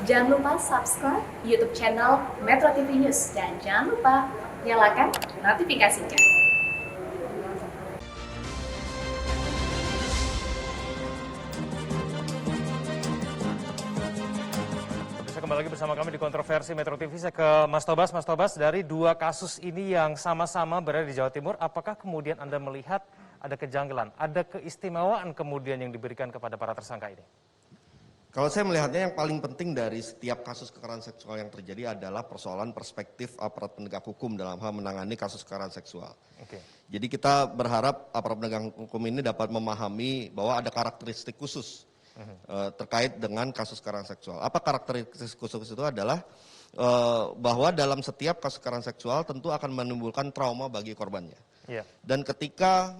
Jangan lupa subscribe YouTube channel Metro TV News dan jangan lupa nyalakan notifikasinya. Bisa kembali lagi bersama kami di Kontroversi Metro TV. Saya ke Mas Tobas. Mas Tobas, dari dua kasus ini yang sama-sama berada di Jawa Timur, apakah kemudian Anda melihat ada kejanggalan, ada keistimewaan kemudian yang diberikan kepada para tersangka ini? Kalau saya melihatnya yang paling penting dari setiap kasus kekerasan seksual yang terjadi adalah persoalan perspektif aparat penegak hukum dalam hal menangani kasus kekerasan seksual. Oke. Jadi kita berharap aparat penegak hukum ini dapat memahami bahwa ada karakteristik khusus terkait dengan kasus kekerasan seksual. Apa karakteristik khusus itu adalah bahwa dalam setiap kasus kekerasan seksual tentu akan menimbulkan trauma bagi korbannya. Iya. Dan ketika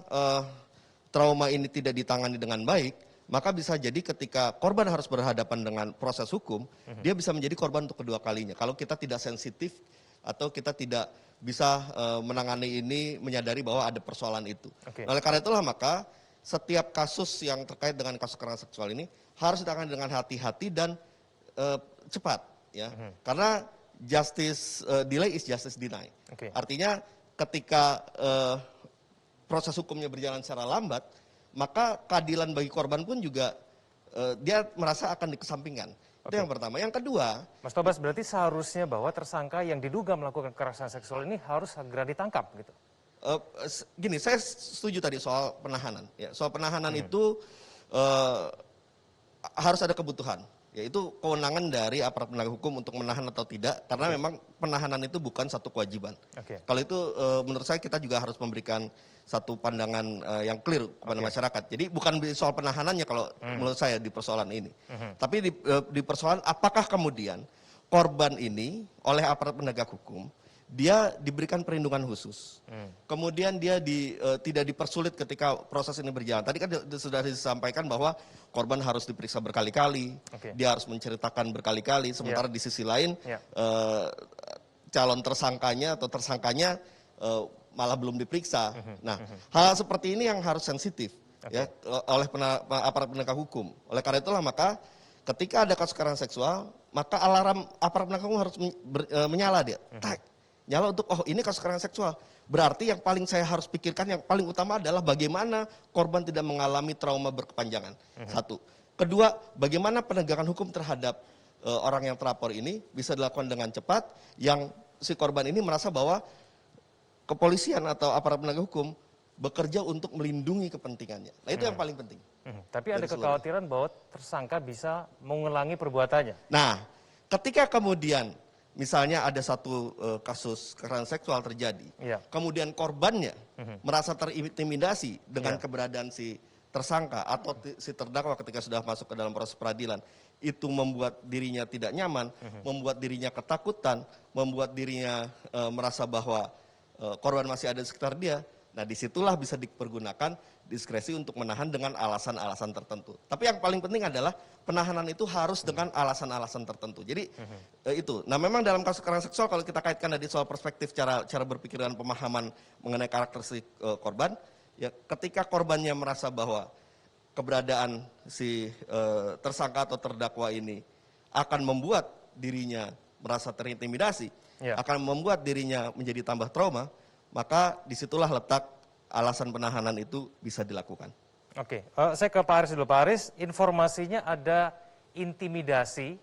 trauma ini tidak ditangani dengan baik, maka bisa jadi ketika korban harus berhadapan dengan proses hukum, dia bisa menjadi korban untuk kedua kalinya. Kalau kita tidak sensitif atau kita tidak bisa menangani ini, menyadari bahwa ada persoalan itu. Oke. Oleh karena itulah maka setiap kasus yang terkait dengan kasus kekerasan seksual ini harus ditangani dengan hati-hati dan cepat, ya. Karena justice delay is justice denied. Oke. Artinya ketika proses hukumnya berjalan secara lambat, maka keadilan bagi korban pun juga dia merasa akan dikesampingkan. Itu yang pertama. Yang kedua, Mas Tobas, berarti seharusnya bahwa tersangka yang diduga melakukan kekerasan seksual ini harus segera ditangkap gitu? gini, saya setuju tadi soal penahanan. Ya, soal penahanan itu harus ada kebutuhan. Yaitu kewenangan dari aparat penegak hukum untuk menahan atau tidak, karena memang penahanan itu bukan satu kewajiban. Oke. Kalau itu menurut saya kita juga harus memberikan satu pandangan yang clear kepada masyarakat. Jadi bukan soal penahanannya kalau menurut saya di persoalan ini. Tapi di persoalan apakah kemudian korban ini oleh aparat penegak hukum dia diberikan perlindungan khusus. Kemudian dia tidak dipersulit ketika proses ini berjalan. Tadi kan sudah disampaikan bahwa korban harus diperiksa berkali-kali, dia harus menceritakan berkali-kali, sementara di sisi lain calon tersangkanya atau tersangkanya malah belum diperiksa. Nah, hal seperti ini yang harus sensitif ya oleh aparat penegak hukum. Oleh karena itulah maka ketika ada kasus kekerasan seksual, maka alarm aparat penegak hukum harus menyala dia. Nyala untuk, oh ini kasus kekerasan seksual. Berarti yang paling saya harus pikirkan, yang paling utama adalah bagaimana korban tidak mengalami trauma berkepanjangan. Satu. Kedua, bagaimana penegakan hukum terhadap orang yang terlapor ini bisa dilakukan dengan cepat, yang si korban ini merasa bahwa kepolisian atau aparat penegak hukum bekerja untuk melindungi kepentingannya. Nah itu yang paling penting. Tapi ada kekhawatiran bahwa tersangka bisa mengulangi perbuatannya. Nah, ketika kemudian misalnya ada satu kasus kekerasan seksual terjadi, kemudian korbannya merasa terintimidasi dengan keberadaan si tersangka atau si terdakwa ketika sudah masuk ke dalam proses peradilan, itu membuat dirinya tidak nyaman, membuat dirinya ketakutan, membuat dirinya merasa bahwa korban masih ada di sekitar dia. Nah disitulah bisa dipergunakan diskresi untuk menahan dengan alasan-alasan tertentu. Tapi yang paling penting adalah penahanan itu harus dengan alasan-alasan tertentu. Jadi itu. Nah memang dalam kasus kekerasan seksual kalau kita kaitkan tadi soal perspektif cara berpikir dan pemahaman mengenai karakteristik korban, ya ketika korbannya merasa bahwa keberadaan si tersangka atau terdakwa ini akan membuat dirinya merasa terintimidasi, akan membuat dirinya menjadi tambah trauma, maka disitulah letak alasan penahanan itu bisa dilakukan. Oke, saya ke Pak Aris dulu. Pak Aris, informasinya ada intimidasi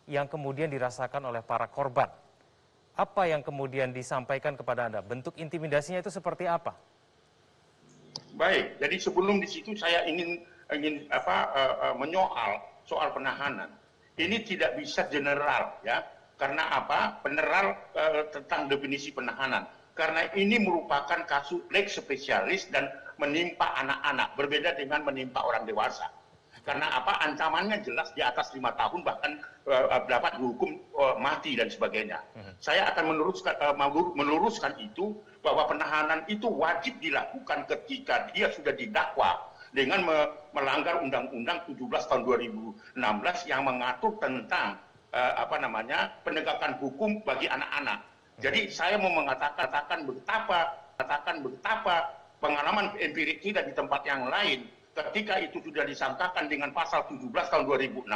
yang kemudian dirasakan oleh para korban. Apa yang kemudian disampaikan kepada Anda? Bentuk intimidasinya itu seperti apa? Baik, jadi sebelum di situ saya ingin menyoal soal penahanan. Ini tidak bisa general, ya. Karena apa? General tentang definisi penahanan. Karena ini merupakan kasus lex spesialis dan menimpa anak-anak, berbeda dengan menimpa orang dewasa. Karena apa? Ancamannya jelas di atas 5 tahun, bahkan dapat dihukum mati dan sebagainya. Saya akan meluruskan itu, bahwa penahanan itu wajib dilakukan ketika dia sudah didakwa dengan melanggar Undang-Undang 17 tahun 2016 yang mengatur tentang penegakan hukum bagi anak-anak. Jadi saya mau mengatakan betapa pengalaman empirik kita di tempat yang lain ketika itu sudah disangkakan dengan pasal 17 tahun 2016,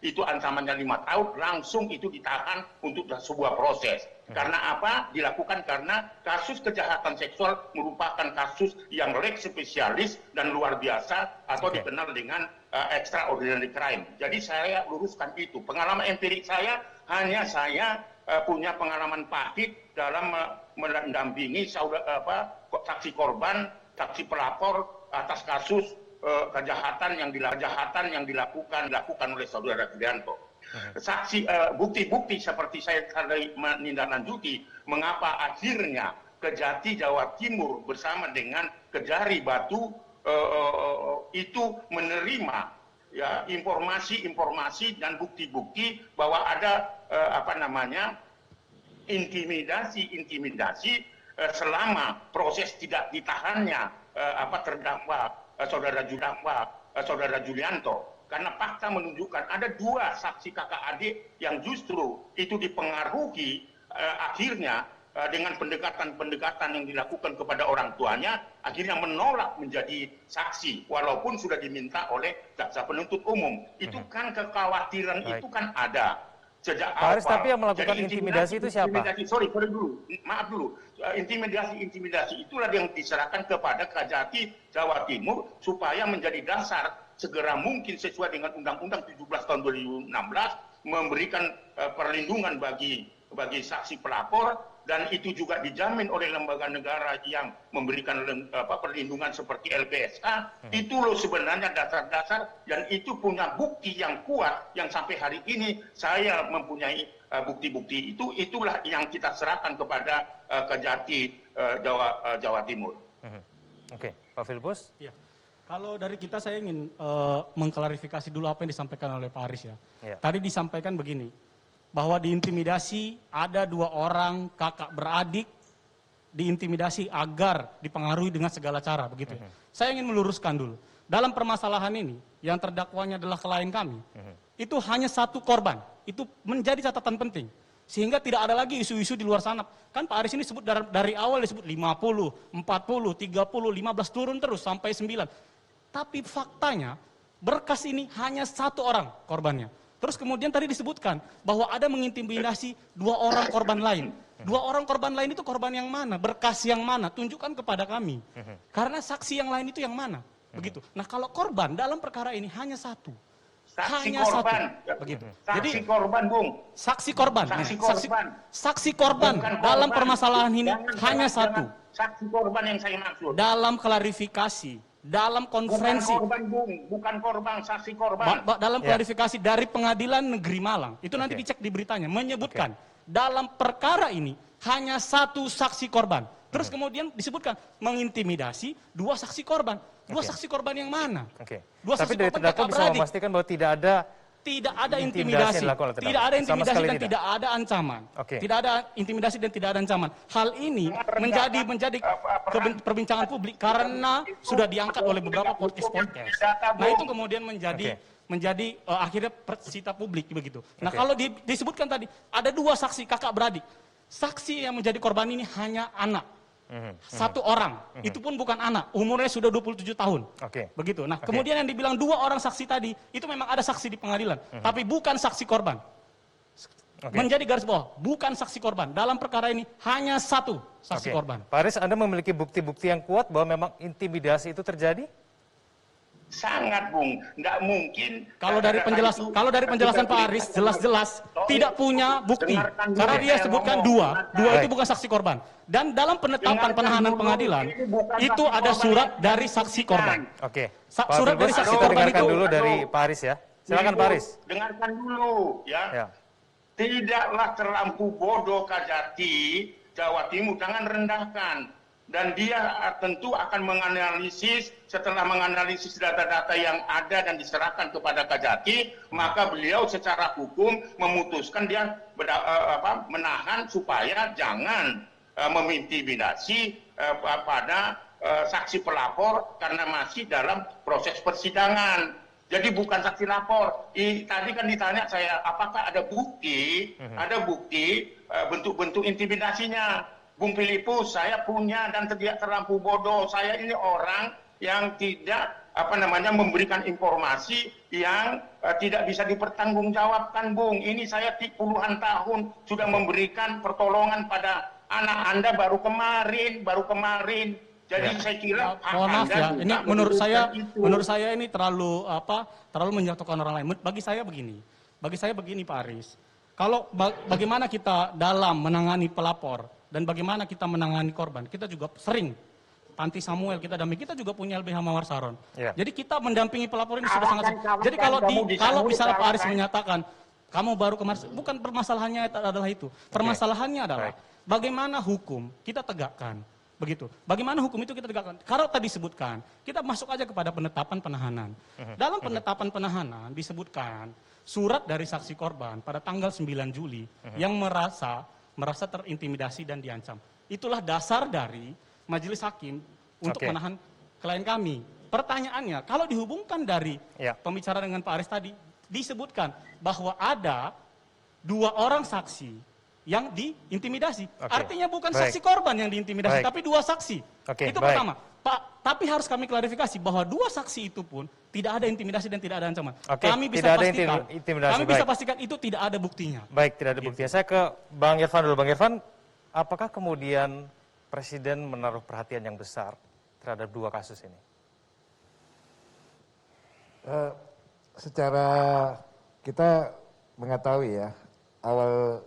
itu ancamannya 5 tahun, langsung itu ditahan untuk sebuah proses. Karena apa? Dilakukan karena kasus kejahatan seksual merupakan kasus yang lex spesialis dan luar biasa atau dikenal dengan extraordinary crime. Jadi saya luruskan itu. Pengalaman empirik saya, hanya saya punya pengalaman pahit dalam mendampingi saksi korban, saksi pelapor atas kasus kejahatan yang dilakukan oleh saudara Julianto. Saksi bukti-bukti seperti saya tadi menindaklanjuti mengapa akhirnya Kejati Jawa Timur bersama dengan Kejari Batu itu menerima ya informasi dan bukti-bukti bahwa ada intimidasi selama proses tidak ditahannya terdakwa saudara Julianto. Karena fakta menunjukkan ada 2 saksi kakak adik yang justru itu dipengaruhi akhirnya dengan pendekatan yang dilakukan kepada orang tuanya, akhirnya menolak menjadi saksi walaupun sudah diminta oleh jaksa penuntut umum. Itu kan kekhawatiran itu kan ada sejak Pak Aris, awal. tapi yang melakukan Jadi intimidasi itu siapa? Sorry dulu, maaf dulu. Intimidasi itulah yang diserahkan kepada Kejati Jawa Timur supaya menjadi dasar segera mungkin sesuai dengan Undang-Undang 17 tahun 2016 memberikan perlindungan bagi saksi pelapor, dan itu juga dijamin oleh lembaga negara yang memberikan perlindungan seperti LPSK. Itu loh sebenarnya dasar-dasar, dan itu punya bukti yang kuat yang sampai hari ini saya mempunyai bukti-bukti itu. Itulah yang kita serahkan kepada Kejati Jawa Timur. Oke, Pak Filbus. Ya. Kalau dari kita saya ingin mengklarifikasi dulu apa yang disampaikan oleh Pak Aris ya. Tadi disampaikan begini, bahwa diintimidasi ada 2 orang kakak beradik diintimidasi agar dipengaruhi dengan segala cara begitu. Saya ingin meluruskan dulu. Dalam permasalahan ini yang terdakwanya adalah klien kami. Itu hanya 1 korban. Itu menjadi catatan penting. Sehingga tidak ada lagi isu-isu di luar sana. Kan Pak Aris ini sebut dari awal disebut 50, 40, 30, 15 turun terus sampai 9. Tapi faktanya berkas ini hanya 1 orang korbannya. Terus kemudian tadi disebutkan bahwa ada mengintimidasi 2 orang korban lain. 2 orang korban lain itu korban yang mana? Berkas yang mana? Tunjukkan kepada kami. Karena saksi yang lain itu yang mana? Begitu. Nah kalau korban dalam perkara ini hanya 1. Saksi hanya korban. 1. Begitu. Jadi korban, Bung. Saksi korban. Saksi korban Bukan dalam korban. permasalahan ini hanya 1. Saksi korban yang saya maksud. Dalam klarifikasi, dalam konferensi. Bukan korban, Bung. Bukan korban, saksi korban. Dalam klarifikasi dari Pengadilan Negeri Malang, itu nanti dicek di beritanya, menyebutkan dalam perkara ini hanya 1 saksi korban. Terus kemudian disebutkan mengintimidasi 2 saksi korban. 2 saksi korban yang mana? Tapi dari terdakwa bisa memastikan bahwa tidak ada intimidasi, tidak ada intimidasi dan tidak ada ancaman. Tidak ada intimidasi dan tidak ada ancaman. Hal ini menjadi perbincangan publik karena sudah diangkat oleh beberapa podcast. Nah itu kemudian menjadi akhirnya persita publik begitu. Nah kalau disebutkan tadi ada 2 saksi kakak beradik. Saksi yang menjadi korban ini hanya anak. 1 orang, itu pun bukan anak, umurnya sudah 27 tahun. Begitu. Nah, kemudian yang dibilang 2 orang saksi tadi, itu memang ada saksi di pengadilan, tapi bukan saksi korban. Menjadi garis bawah, bukan saksi korban. Dalam perkara ini hanya 1 saksi korban. Pak Aris, Anda memiliki bukti-bukti yang kuat bahwa memang intimidasi itu terjadi? Sangat, Bung. Nggak mungkin. Kalau dari penjelasan Pak Aris jelas-jelas tidak punya bukti. Karena dia sebutkan 2 itu bukan saksi korban. Dan dalam penetapan penahanan pengadilan itu ada surat dari saksi korban. Surat dari saksi korban itu dulu dari Pak Aris ya. Silakan Pak Aris. Dengarkan dulu ya. Tidaklah terlampau bodoh Kejati Jawa Timur, jangan rendahkan. Dan dia tentu akan setelah menganalisis data-data yang ada dan diserahkan kepada Kejati, maka beliau secara hukum memutuskan dia menahan supaya jangan mengintimidasi pada saksi pelapor karena masih dalam proses persidangan. Jadi bukan saksi lapor. Tadi kan ditanya saya, apakah ada bukti bentuk-bentuk intimidasinya? Bung Filipus, saya punya dan tidak terlampau bodoh. Saya ini orang yang tidak memberikan informasi yang tidak bisa dipertanggungjawabkan, Bung. Ini saya puluhan tahun sudah memberikan pertolongan pada anak Anda baru kemarin. Jadi saya kira mohon maaf ya, ini menurut saya ini terlalu menjatuhkan orang lain. Bagi saya begini Pak Aris. Kalau bagaimana kita dalam menangani pelapor dan bagaimana kita menangani korban, kita juga sering Panti Samuel kita dampingi, kita juga punya LBH Mawar Saron. Jadi kita mendampingi pelapor ini sudah sangat. Jadi kalau misalnya Pak Aris menyatakan kamu baru kemarin, bukan permasalahannya adalah itu. Permasalahannya adalah bagaimana hukum kita tegakkan. Begitu. Bagaimana hukum itu kita tegakkan? Kalau tadi disebutkan, kita masuk aja kepada penetapan penahanan. Dalam penetapan penahanan disebutkan surat dari saksi korban pada tanggal 9 Juli yang merasa terintimidasi dan diancam. Itulah dasar dari majelis hakim untuk menahan klien kami. Pertanyaannya, kalau dihubungkan dari pembicaraan dengan Pak Aris tadi, disebutkan bahwa ada 2 orang saksi yang diintimidasi. Artinya bukan saksi korban yang diintimidasi, tapi 2 saksi. Itu pertama. Pak, tapi harus kami klarifikasi bahwa 2 saksi itu pun tidak ada intimidasi dan tidak ada ancaman. Kami bisa pastikan itu tidak ada buktinya. Baik, tidak ada buktinya. Saya ke Bang Irfan dulu. Bang Irfan, apakah kemudian Presiden menaruh perhatian yang besar terhadap 2 kasus ini? Secara kita mengetahui ya, awal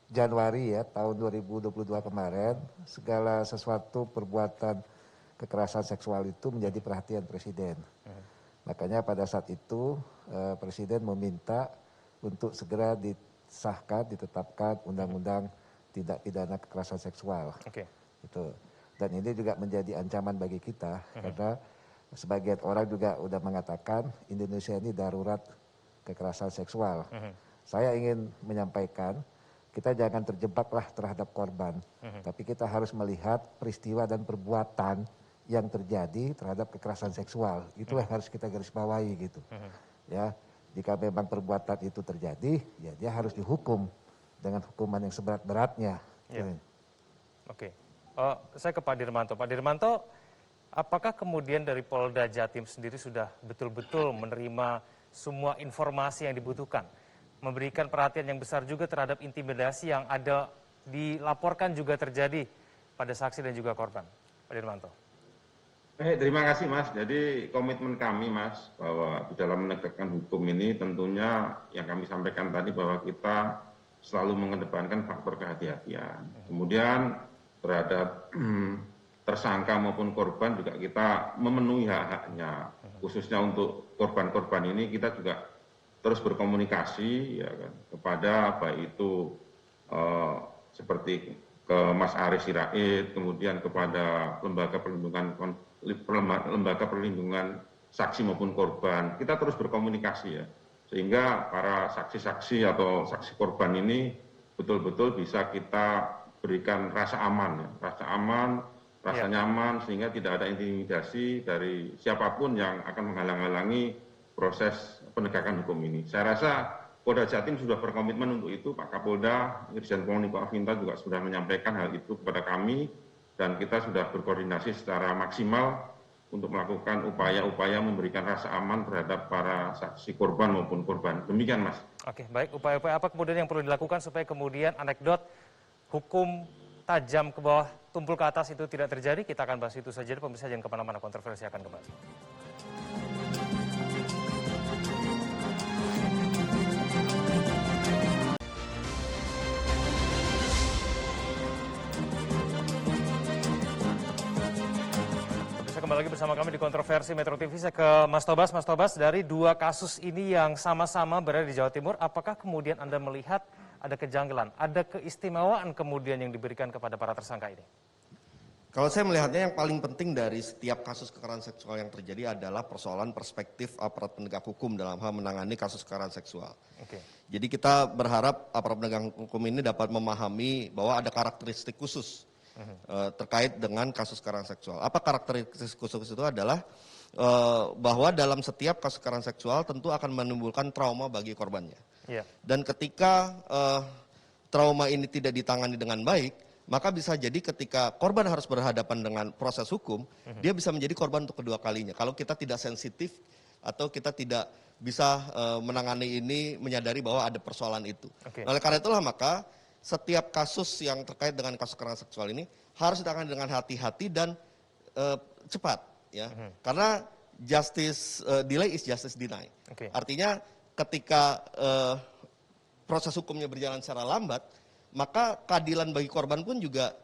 Januari ya, tahun 2022 kemarin, segala sesuatu perbuatan kekerasan seksual itu menjadi perhatian Presiden. Makanya pada saat itu Presiden meminta untuk segera disahkan, ditetapkan undang-undang tindak pidana kekerasan seksual. Gitu. Dan ini juga menjadi ancaman bagi kita karena sebagian orang juga sudah mengatakan Indonesia ini darurat kekerasan seksual. Saya ingin menyampaikan kita jangan terjebaklah terhadap korban, tapi kita harus melihat peristiwa dan perbuatan yang terjadi terhadap kekerasan seksual. Itu yang harus kita garis bawahi gitu. Ya, jika memang perbuatan itu terjadi, ya dia harus dihukum dengan hukuman yang seberat-beratnya. Saya ke Pak Dirmanto. Pak Dirmanto, apakah kemudian dari Polda Jatim sendiri sudah betul-betul menerima semua informasi yang dibutuhkan? Memberikan perhatian yang besar juga terhadap intimidasi yang ada dilaporkan juga terjadi pada saksi dan juga korban. Pak Dirmanto. Terima kasih Mas. Jadi komitmen kami Mas bahwa di dalam menegakkan hukum ini tentunya yang kami sampaikan tadi bahwa kita selalu mengedepankan faktor kehati-hatian. Kemudian terhadap tersangka maupun korban juga kita memenuhi hak-haknya. Khususnya untuk korban-korban ini kita juga terus berkomunikasi ya kan, kepada baik itu seperti ke Mas Aris Sirait, kemudian kepada lembaga perlindungan saksi maupun korban. Kita terus berkomunikasi ya, sehingga para saksi-saksi atau saksi korban ini betul-betul bisa kita berikan rasa aman, rasa nyaman, sehingga tidak ada intimidasi dari siapapun yang akan menghalang-halangi proses penegakan hukum ini. Saya rasa Polda Jatim sudah berkomitmen untuk itu. Pak Kapolda, Irjen Pol Niko Afinta juga sudah menyampaikan hal itu kepada kami, dan kita sudah berkoordinasi secara maksimal untuk melakukan upaya-upaya memberikan rasa aman terhadap para saksi korban maupun korban. Demikian Mas. Baik. Upaya-upaya apa kemudian yang perlu dilakukan supaya kemudian anekdot hukum tajam ke bawah, tumpul ke atas itu tidak terjadi? Kita akan bahas itu saja. Pemirsa jangan kemana-mana, kontroversi akan kembali. Kembali lagi bersama kami di Kontroversi Metro TV. Saya ke Mas Tobas. Mas Tobas, dari 2 kasus ini yang sama-sama berada di Jawa Timur, apakah kemudian Anda melihat ada kejanggalan, ada keistimewaan kemudian yang diberikan kepada para tersangka ini? Kalau saya melihatnya yang paling penting dari setiap kasus kekerasan seksual yang terjadi adalah persoalan perspektif aparat penegak hukum dalam hal menangani kasus kekerasan seksual. Jadi kita berharap aparat penegak hukum ini dapat memahami bahwa ada karakteristik khusus terkait dengan kasus kekerasan seksual. Apa karakteristik khusus itu adalah bahwa dalam setiap kasus kekerasan seksual tentu akan menimbulkan trauma bagi korbannya. Dan ketika trauma ini tidak ditangani dengan baik, maka bisa jadi ketika korban harus berhadapan dengan proses hukum, dia bisa menjadi korban untuk kedua kalinya. Kalau kita tidak sensitif atau kita tidak bisa menangani ini, menyadari bahwa ada persoalan itu. Oke. Oleh karena itulah maka setiap kasus yang terkait dengan kasus kekerasan seksual ini harus ditangani dengan hati-hati dan cepat, ya. Karena justice delay is justice denied. Oke. Artinya ketika proses hukumnya berjalan secara lambat, maka keadilan bagi korban pun juga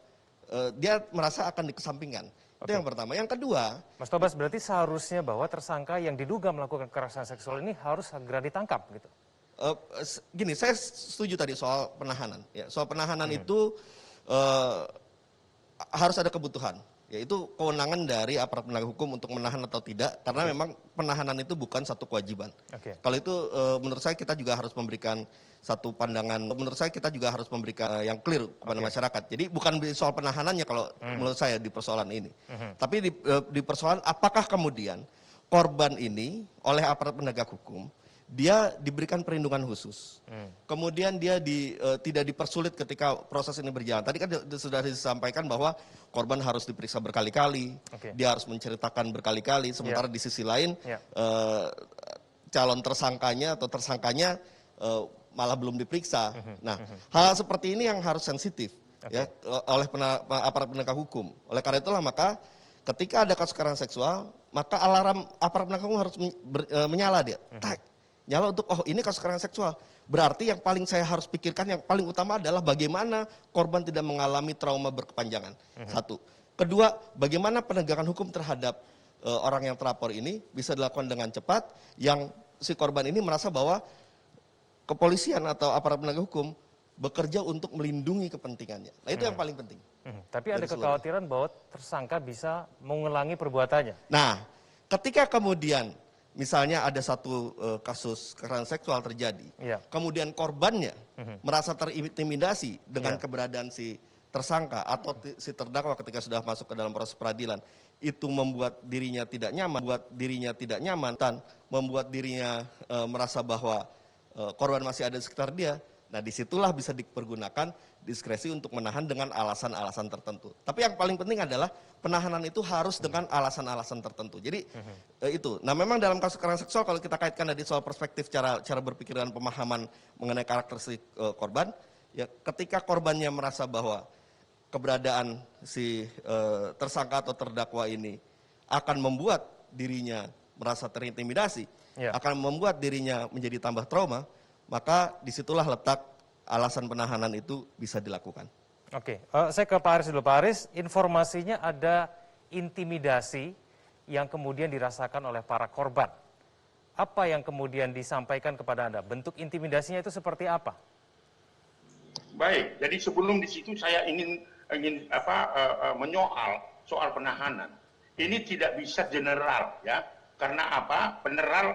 dia merasa akan dikesampingkan. Itu yang pertama. Yang kedua, Mas Tobas, berarti seharusnya bahwa tersangka yang diduga melakukan kekerasan seksual ini harus segera ditangkap gitu. Gini, saya setuju tadi soal penahanan. Ya, soal penahanan itu harus ada kebutuhan. Yaitu kewenangan dari aparat penegak hukum untuk menahan atau tidak, karena memang penahanan itu bukan satu kewajiban. Kalau itu menurut saya kita juga harus memberikan satu pandangan, menurut saya kita juga harus memberikan yang clear kepada masyarakat. Jadi bukan soal penahanannya kalau menurut saya di persoalan ini. Tapi di persoalan apakah kemudian korban ini oleh aparat penegak hukum dia diberikan perlindungan khusus. Kemudian dia tidak dipersulit ketika proses ini berjalan. Tadi kan sudah disampaikan bahwa korban harus diperiksa berkali-kali, dia harus menceritakan berkali-kali, sementara di sisi lain calon tersangkanya atau tersangkanya malah belum diperiksa. Nah, hal seperti ini yang harus sensitif ya oleh aparat penegak hukum. Oleh karena itulah maka ketika ada kasus kekerasan seksual, maka alarm aparat penegak hukum harus menyala dia. Nyala untuk, oh ini kasus kekerasan seksual. Berarti yang paling saya harus pikirkan, yang paling utama adalah bagaimana korban tidak mengalami trauma berkepanjangan. Satu. Kedua, bagaimana penegakan hukum terhadap orang yang terlapor ini bisa dilakukan dengan cepat, yang si korban ini merasa bahwa kepolisian atau aparat penegak hukum bekerja untuk melindungi kepentingannya. Nah itu yang paling penting. Tapi ada kekhawatiran bahwa tersangka bisa mengulangi perbuatannya. Nah, ketika kemudian misalnya ada satu kasus kekerasan seksual terjadi, kemudian korbannya merasa terintimidasi dengan keberadaan si tersangka atau si terdakwa ketika sudah masuk ke dalam proses peradilan, itu membuat dirinya tidak nyaman, dan membuat dirinya merasa bahwa korban masih ada di sekitar dia. Nah, disitulah bisa dipergunakan diskresi untuk menahan dengan alasan-alasan tertentu. Tapi yang paling penting adalah penahanan itu harus dengan alasan-alasan tertentu. Jadi itu. Nah, memang dalam kasus kekerasan seksual kalau kita kaitkan dari soal perspektif cara berpikir dan pemahaman mengenai karakteristik korban, ya ketika korbannya merasa bahwa keberadaan si tersangka atau terdakwa ini akan membuat dirinya merasa terintimidasi, akan membuat dirinya menjadi tambah trauma, maka disitulah letak alasan penahanan itu bisa dilakukan. Oke, saya ke Pak Aris dulu. Pak Aris, informasinya ada intimidasi yang kemudian dirasakan oleh para korban. Apa yang kemudian disampaikan kepada Anda? Bentuk intimidasinya itu seperti apa? Baik, jadi sebelum di situ saya ingin menyoal soal penahanan. Ini tidak bisa general, ya. Karena apa? General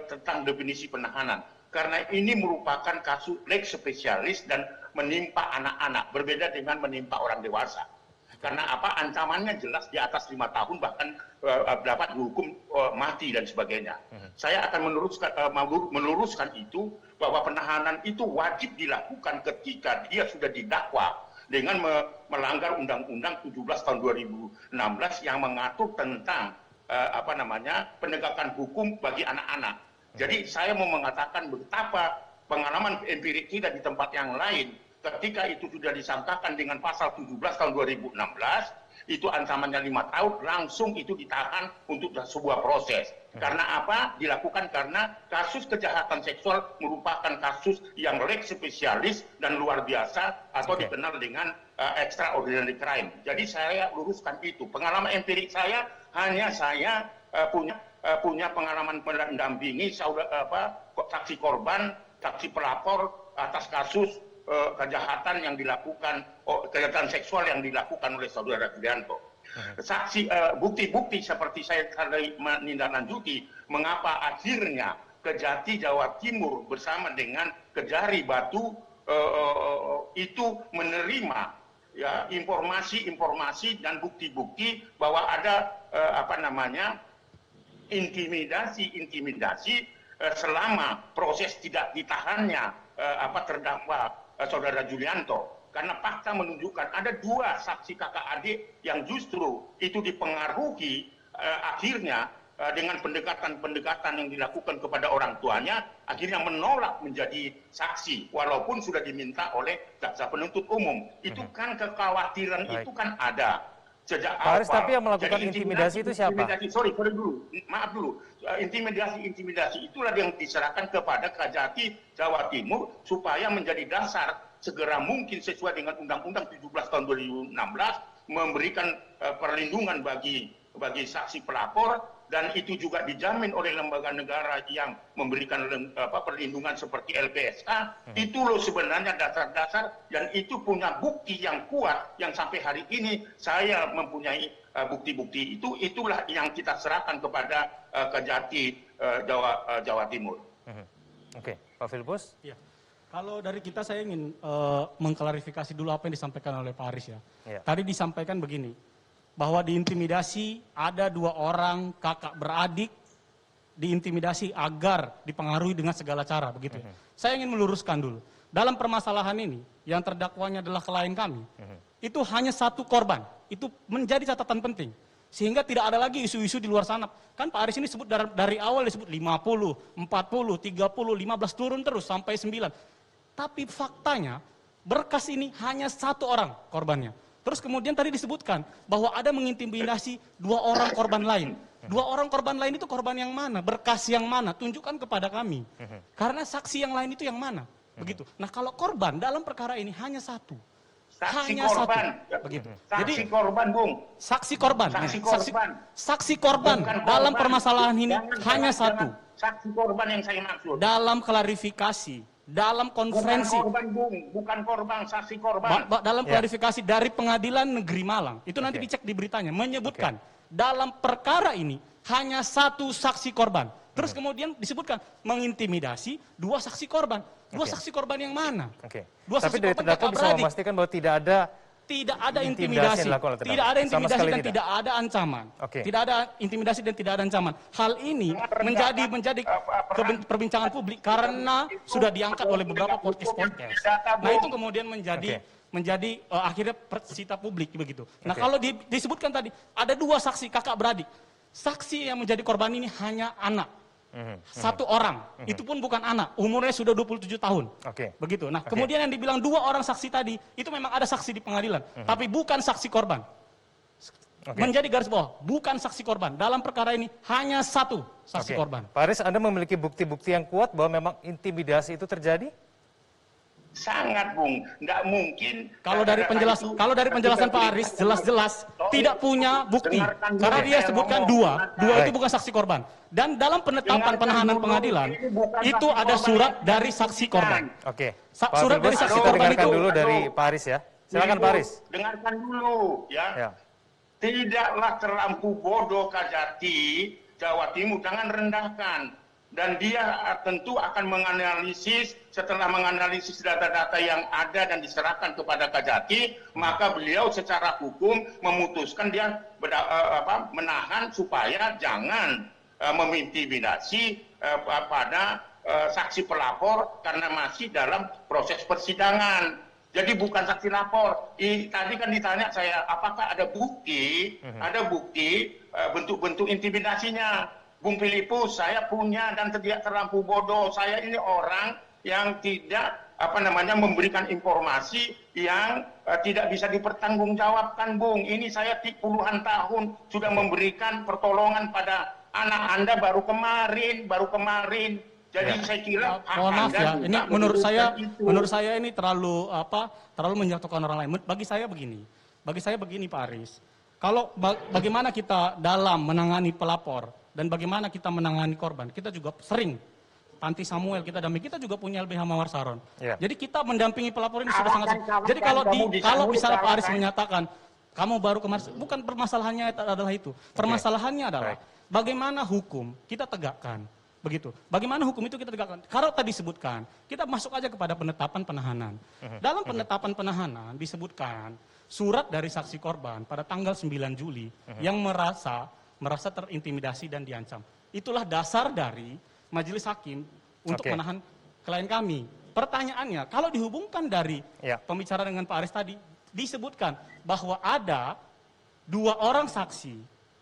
tentang definisi penahanan. Karena ini merupakan kasus lex spesialis dan menimpa anak-anak, berbeda dengan menimpa orang dewasa. Karena apa? Ancamannya jelas di atas 5 tahun, bahkan dapat dihukum mati dan sebagainya. Saya akan meluruskan itu, bahwa penahanan itu wajib dilakukan ketika dia sudah didakwa dengan melanggar Undang-Undang 17 tahun 2016 yang mengatur tentang penegakan hukum bagi anak-anak. Jadi saya mau mengatakan betapa pengalaman empirik kita di tempat yang lain, ketika itu sudah disangkakan dengan pasal 17 tahun 2016, itu ancamannya 5 tahun, langsung itu ditahan untuk sebuah proses. Karena apa? Dilakukan karena kasus kejahatan seksual merupakan kasus yang lex spesialis dan luar biasa, atau dikenal dengan extraordinary crime. Jadi saya luruskan itu. Pengalaman empirik saya, hanya saya punya pengalaman mendampingi saksi korban, saksi pelapor atas kasus kejahatan yang dilakukan, kejahatan seksual yang dilakukan oleh saudara Julianto. Saksi bukti-bukti seperti saya tadi menindaklanjuti mengapa akhirnya Kejati Jawa Timur bersama dengan Kejari Batu itu menerima ya informasi dan bukti-bukti bahwa ada intimidasi selama proses tidak ditahannya terdakwa saudara Julianto. Karena fakta menunjukkan ada 2 saksi kakak adik yang justru itu dipengaruhi akhirnya dengan pendekatan-pendekatan yang dilakukan kepada orang tuanya, akhirnya menolak menjadi saksi, walaupun sudah diminta oleh jaksa penuntut umum. Itu kan kekhawatiran itu kan ada sejak Pak Aris, awal. tapi yang melakukan Jadi intimidasi itu siapa? Sorry dulu, maaf dulu. Intimidasi itulah yang diserahkan kepada Kajati Jawa Timur supaya menjadi dasar segera mungkin sesuai dengan Undang-Undang 17 tahun 2016 memberikan perlindungan bagi saksi pelapor, dan itu juga dijamin oleh lembaga negara yang memberikan perlindungan seperti LPSK. Itu loh sebenarnya dasar-dasar, dan itu punya bukti yang kuat yang sampai hari ini saya mempunyai bukti-bukti itu. Itulah yang kita serahkan kepada Kejati Jawa Timur. Oke, Pak Filipus. Ya. Kalau dari kita saya ingin mengklarifikasi dulu apa yang disampaikan oleh Pak Aris ya. Tadi disampaikan begini, bahwa diintimidasi ada 2 orang kakak beradik diintimidasi agar dipengaruhi dengan segala cara begitu ya. Saya ingin meluruskan dulu. Dalam permasalahan ini yang terdakwanya adalah klien kami. Itu hanya 1 korban. Itu menjadi catatan penting. Sehingga tidak ada lagi isu-isu di luar sana. Kan Pak Aris ini sebut dari awal disebut 50, 40, 30, 15 turun terus sampai 9. Tapi faktanya berkas ini hanya 1 orang korbannya. Terus kemudian tadi disebutkan bahwa ada mengintimidasi 2 orang korban lain. 2 orang korban lain itu korban yang mana? Berkas yang mana? Tunjukkan kepada kami. Karena saksi yang lain itu yang mana? Begitu. Nah kalau korban dalam perkara ini hanya 1. Saksi hanya korban. 1. Begitu. Saksi korban, Bung. Saksi korban. Saksi korban Bukan dalam korban. permasalahan ini hanya 1. Saksi korban yang saya maksud. Dalam klarifikasi, dalam konferensi. Bukan korban, Bung. Bukan korban, saksi korban. Dalam klarifikasi dari Pengadilan Negeri Malang, itu nanti dicek di beritanya, menyebutkan dalam perkara ini hanya 1 saksi korban. Terus kemudian disebutkan mengintimidasi 2 saksi korban. 2 saksi korban yang mana? Tapi dari terdakwa bisa memastikan bahwa tidak ada intimidasi, tidak ada intimidasi dan tidak ada ancaman. Tidak ada intimidasi dan tidak ada ancaman. Hal ini menjadi perbincangan publik karena sudah diangkat oleh beberapa podcast. Nah itu kemudian menjadi akhirnya persita publik begitu. Nah kalau disebutkan tadi ada 2 saksi kakak beradik. Saksi yang menjadi korban ini hanya anak. 1 orang, itu pun bukan anak, umurnya sudah 27 tahun. Begitu. Nah, kemudian yang dibilang 2 orang saksi tadi, itu memang ada saksi di pengadilan, tapi bukan saksi korban. Menjadi garis bawah, bukan saksi korban. Dalam perkara ini hanya 1 saksi korban. Pak Aris, Anda memiliki bukti-bukti yang kuat bahwa memang intimidasi itu terjadi? Sangat, Bung. Nggak mungkin. Kalau dari penjelasan Pak Aris jelas-jelas tidak punya bukti. Karena dia sebutkan 2 itu bukan saksi korban. Dan dalam penetapan penahanan pengadilan itu ada surat dari saksi korban. Surat dari saksi kita korban dengarkan itu dulu dari Pak Aris ya. Silakan Pak Aris. Dengarkan dulu ya. Tidaklah terlampau bodoh Kajati Jawa Timur, jangan rendahkan. Dan dia tentu akan menganalisis, setelah menganalisis data-data yang ada dan diserahkan kepada Kajati, maka beliau secara hukum memutuskan dia menahan supaya jangan mengintimidasi pada saksi pelapor karena masih dalam proses persidangan. Jadi bukan saksi lapor. Tadi kan ditanya saya, apakah ada bukti bentuk-bentuk intimidasinya. Bung Filipus, saya punya dan tidak terlampau bodoh. Saya ini orang yang tidak memberikan informasi yang tidak bisa dipertanggungjawabkan, Bung. Ini saya puluhan tahun sudah memberikan pertolongan pada anak Anda baru kemarin. Jadi saya kira mohon maaf ya, ini menurut saya ini terlalu menjatuhkan orang lain. Bagi saya begini Pak Aris. Kalau bagaimana kita dalam menangani pelapor dan bagaimana kita menangani korban, kita juga sering Panti Samuel kita juga punya LBH Mawar Saron. Jadi kita mendampingi pelapor ini sudah sangat. Jadi kalau misalnya Pak Aris menyatakan kamu baru kemarin, bukan permasalahannya adalah itu. Permasalahannya adalah bagaimana hukum kita tegakkan. Begitu. Bagaimana hukum itu kita tegakkan? Kalau tadi disebutkan, kita masuk aja kepada penetapan penahanan. Dalam penetapan penahanan disebutkan surat dari saksi korban pada tanggal 9 Juli yang merasa terintimidasi dan diancam. Itulah dasar dari majelis hakim untuk menahan klien kami. Pertanyaannya, kalau dihubungkan dari pembicaraan dengan Pak Aris tadi, disebutkan bahwa ada 2 orang saksi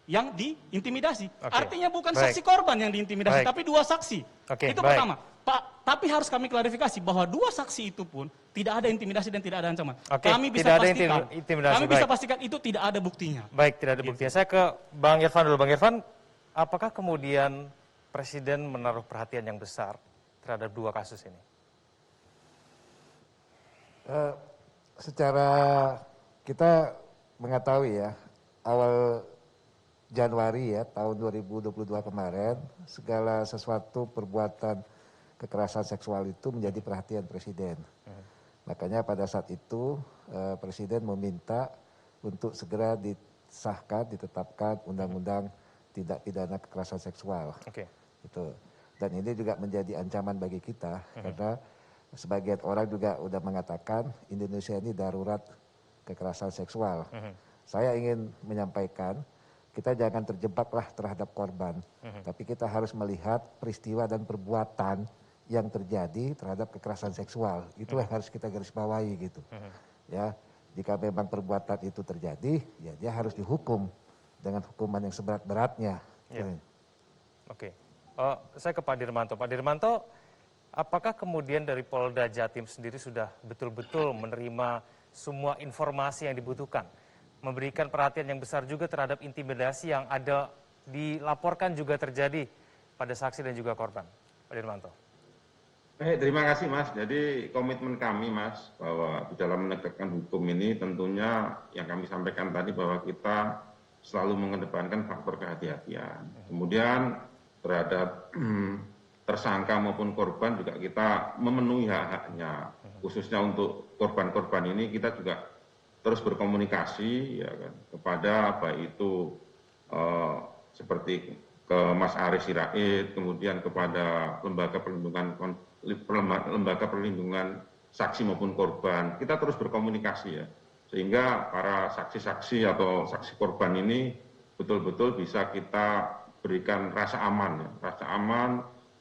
yang diintimidasi. Oke. Artinya bukan Baik. saksi korban yang diintimidasi, Baik. tapi dua saksi. Oke, Itu baik. pertama. Pak, tapi harus kami klarifikasi bahwa dua saksi itu pun tidak ada intimidasi dan tidak ada ancaman. Oke, Kami bisa tidak ada pastikan, intimidasi, kami bisa baik. pastikan itu tidak ada buktinya. Baik, tidak ada buktinya. Saya ke Bang Irfan dulu. Bang Irfan, apakah kemudian Presiden menaruh perhatian yang besar terhadap dua kasus ini? Secara kita mengetahui ya, awal Januari ya tahun 2022 kemarin, segala sesuatu perbuatan kekerasan seksual itu menjadi perhatian Presiden. Makanya pada saat itu Presiden meminta untuk segera disahkan, ditetapkan undang-undang tindak pidana kekerasan seksual. Oke. Gitu. Dan ini juga menjadi ancaman bagi kita karena sebagian orang juga sudah mengatakan Indonesia ini darurat kekerasan seksual. Saya ingin menyampaikan kita jangan terjebaklah terhadap korban, tapi kita harus melihat peristiwa dan perbuatan yang terjadi terhadap kekerasan seksual. Itulah yang harus kita garis bawahi gitu. Ya, jika memang perbuatan itu terjadi, ya dia harus dihukum dengan hukuman yang seberat-beratnya. Ya. Oke. Saya ke Pak Dirmanto. Pak Dirmanto, apakah kemudian dari Polda Jatim sendiri sudah betul-betul menerima semua informasi yang dibutuhkan? Memberikan perhatian yang besar juga terhadap intimidasi yang ada dilaporkan juga terjadi pada saksi dan juga korban. Pak Dirmanto. Terima kasih Mas. Jadi komitmen kami Mas bahwa di dalam menegakkan hukum ini tentunya yang kami sampaikan tadi bahwa kita selalu mengedepankan faktor kehati-hatian. Kemudian terhadap tersangka maupun korban juga kita memenuhi hak-haknya. Khususnya untuk korban-korban ini kita juga terus berkomunikasi ya kan, kepada baik itu seperti ke Mas Aris Sirait, kemudian kepada lembaga perlindungan saksi maupun korban. Kita terus berkomunikasi ya, sehingga para saksi-saksi atau saksi korban ini betul-betul bisa kita berikan rasa aman, ya.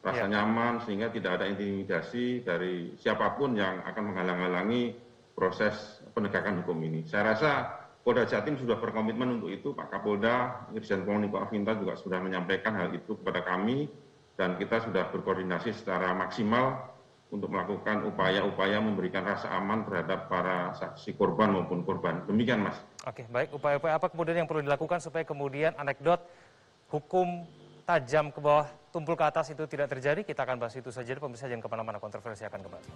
Rasa nyaman, sehingga tidak ada intimidasi dari siapapun yang akan menghalang-halangi proses penegakan hukum ini. Saya rasa Polda Jatim sudah berkomitmen untuk itu. Pak Kapolda, Irjen Pol Niko Afinta juga sudah menyampaikan hal itu kepada kami, dan kita sudah berkoordinasi secara maksimal untuk melakukan upaya-upaya memberikan rasa aman terhadap para saksi korban maupun korban. Demikian Mas. Oke, baik. Upaya-upaya apa kemudian yang perlu dilakukan supaya kemudian anekdot hukum tajam ke bawah, tumpul ke atas itu tidak terjadi? Kita akan bahas itu saja. Pemirsa jangan kemana-mana, kontroversi akan kembali.